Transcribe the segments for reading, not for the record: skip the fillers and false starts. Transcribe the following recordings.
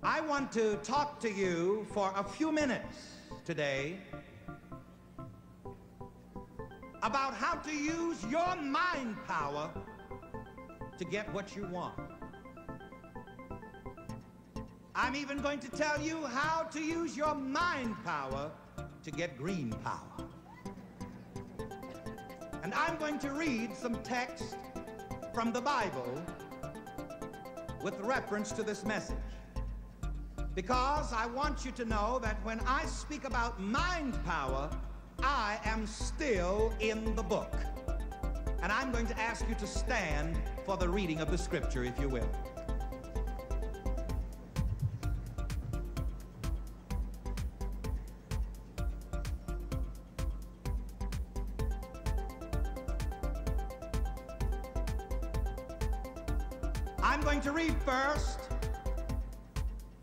I want to talk to you for a few minutes today about how to use your mind power to get what you want. I'm even going to tell you how to use your mind power to get green power. And I'm going to read some text from the Bible with reference to this message, because I want you to know that when I speak about mind power, I am still in the book. And I'm going to ask you to stand for the reading of the scripture, if you will. I'm going to read first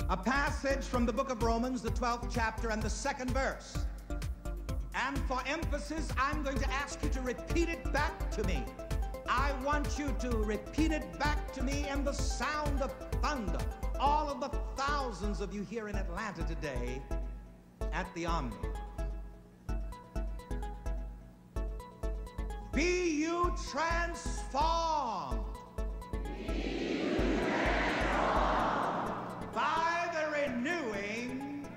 a passage from the book of Romans, the 12th chapter and the 2nd verse. And for emphasis, I'm going to ask you to repeat it back to me. I want you to repeat it back to me in the sound of thunder. All of the thousands of you here in Atlanta today at the Omni. Be you transformed. By the renewing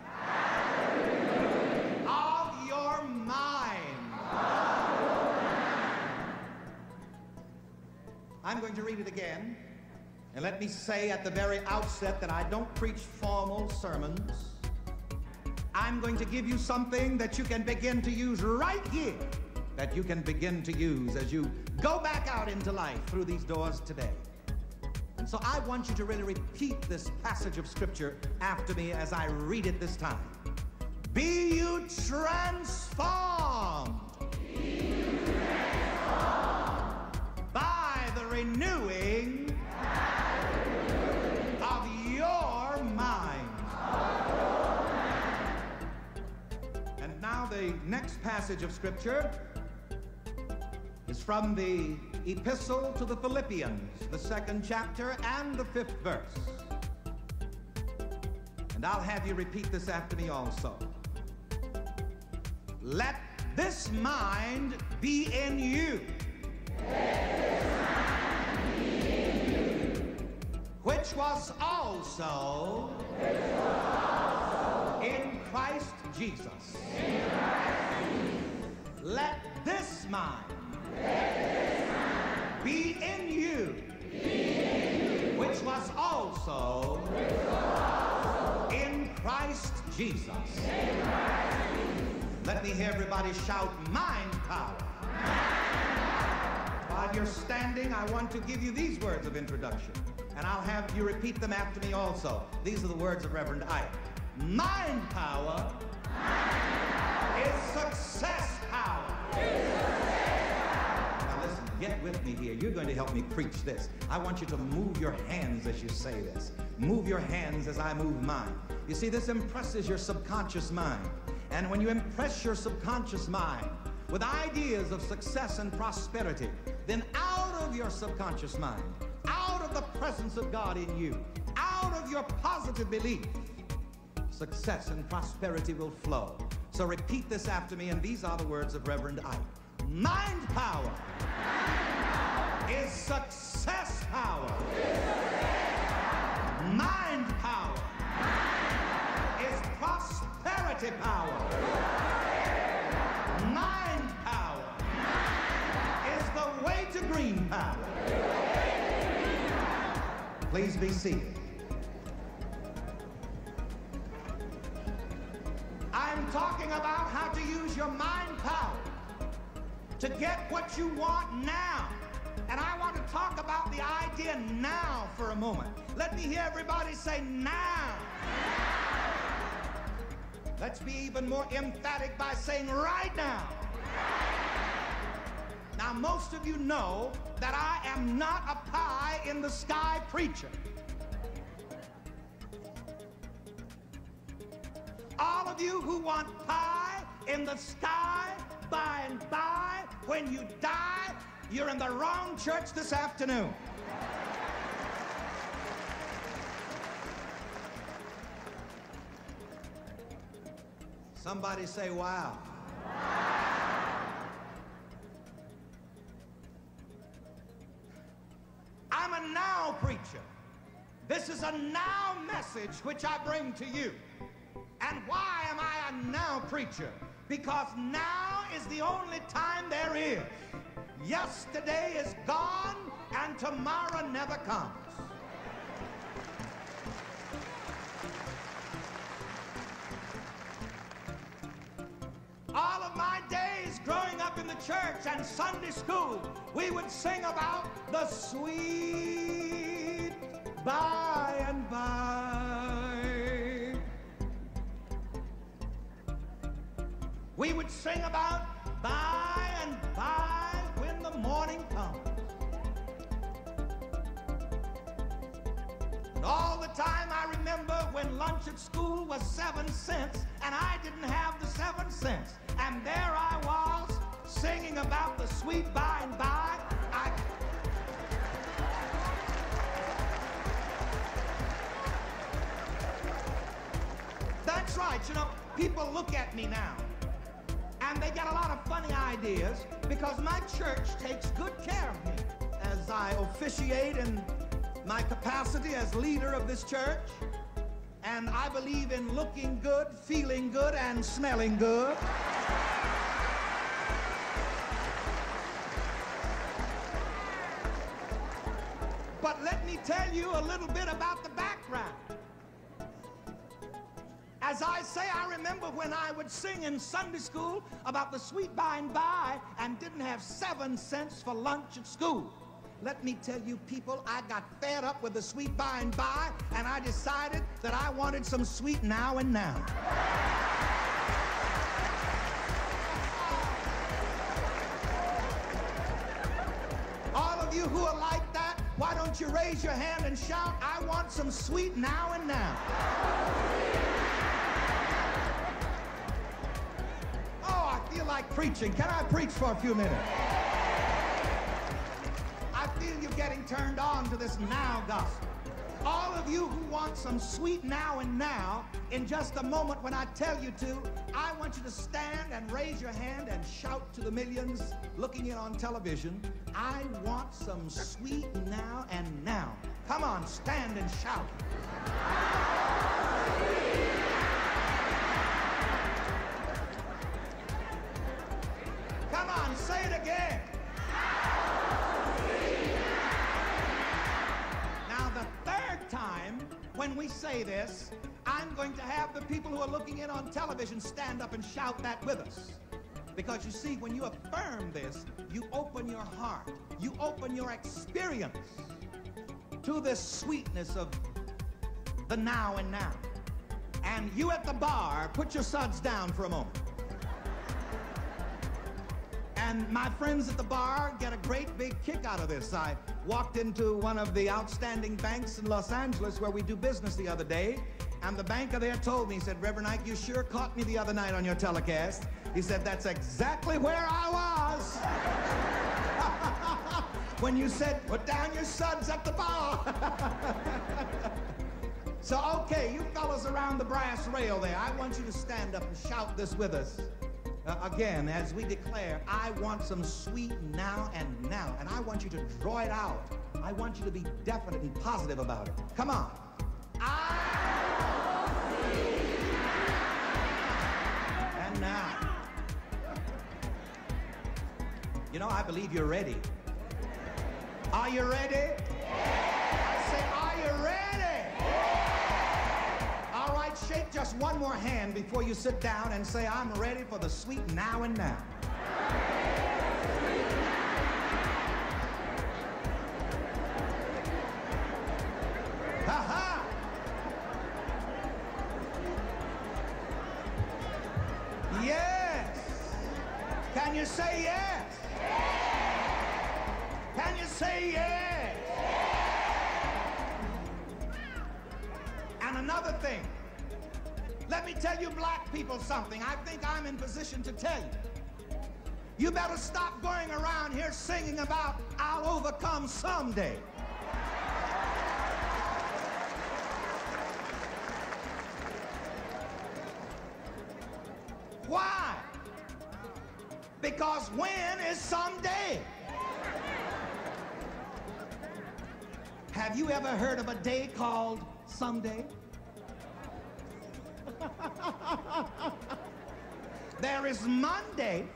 of your mind. I'm going to read it again. And let me say at the very outset that I don't preach formal sermons. I'm going to give you something that you can begin to use right here, that you can begin to use as you go back out into life through these doors today. And so I want you to really repeat this passage of scripture after me as I read it this time. Be you transformed. Be you transformed. By the renewing of your mind. And now the next passage of scripture is from the Epistle to the Philippians, the 2nd chapter and the 5th verse. And I'll have you repeat this after me also. Let this mind be in you. Let this mind be in you. Which was also in Christ Jesus. In Christ Jesus. Let this mind be in you, which was also in Christ Jesus. Let me hear everybody shout, mind power. While you're standing, I want to give you these words of introduction, and I'll have you repeat them after me also. These are the words of Reverend Ike. Mind power is success power. Get with me here. You're going to help me preach this. I want you to move your hands as you say this. Move your hands as I move mine. You see, this impresses your subconscious mind. And when you impress your subconscious mind with ideas of success and prosperity, then out of your subconscious mind, out of the presence of God in you, out of your positive belief, success and prosperity will flow. So repeat this after me, and these are the words of Reverend Ike. Mind power is success power. Mind power is prosperity power. Mind power is the way to green power. Please be seated. I'm talking about how to use your mind power to get what you want now. And I want to talk about the idea now for a moment. Let me hear everybody say now. Let's be even more emphatic by saying right now. Now, most of you know that I am not a pie in the sky preacher. All of you who want pie in the sky by and by, when you die, you're in the wrong church this afternoon. Somebody say, wow. I'm a now preacher. This is a now message which I bring to you. And why am I a now preacher? Because now is the only time there is. Yesterday is gone and tomorrow never comes. All of my days growing up in the church and Sunday school, we would sing about the sweet by and by. We would sing about by and by when the morning comes. And all the time I remember when lunch at school was 7 cents and I didn't have the 7 cents. And there I was singing about the sweet by and by. That's right, you know, people look at me now and they get a lot of funny ideas because my church takes good care of me as I officiate in my capacity as leader of this church. And I believe in looking good, feeling good, and smelling good. But let me tell you a little bit about the background. As I say, I remember when I would sing in Sunday school about the sweet by and by and didn't have 7 cents for lunch at school. Let me tell you people, I got fed up with the sweet by and by, and I decided that I wanted some sweet now and now. All of you who are like that, why don't you raise your hand and shout, I want some sweet now and now. Oh, I feel like preaching. Can I preach for a few minutes? I feel you getting turned on to this now gospel. All of you who want some sweet now and now, in just a moment when I tell you to, I want you to stand and raise your hand and shout to the millions looking in on television, I want some sweet now and now. Come on, stand and shout. Come on, say it again. Now, the third time when we say this, I'm going to have the people who are looking in on television stand up and shout that with us. Because you see, when you affirm this, you open your heart, you open your experience to this sweetness of the now and now. And you at the bar, put your suds down for a moment. And my friends at the bar get a great big kick out of this. I walked into one of the outstanding banks in Los Angeles where we do business the other day, and the banker there told me, he said, Reverend Ike, you sure caught me the other night on your telecast. He said, that's exactly where I was. When you said, put down your suds at the bar. So, okay, you fellas around the brass rail there, I want you to stand up and shout this with us. Again, as we declare, I want some sweet now and now. And I want you to draw it out. I want you to be definite and positive about it. Come on. I want sweet now and now. You know, I believe you're ready. Are you ready? I say, are you ready? All right, shake just one more hand before you sit down and say, I'm ready for the sweet now and now. Ha-ha! Yes! Can you say yes? Can you say yes? And another thing, let me tell you black people something. I think I'm in position to tell you. You better stop going around here singing about I'll overcome someday. Why? Because when is someday? Have you ever heard of a day called someday? There is Monday,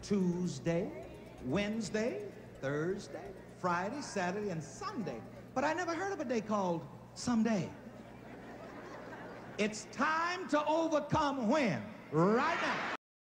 Tuesday, Wednesday, Thursday, Friday, Saturday, and Sunday. But I never heard of a day called someday. It's time to overcome when? Right now.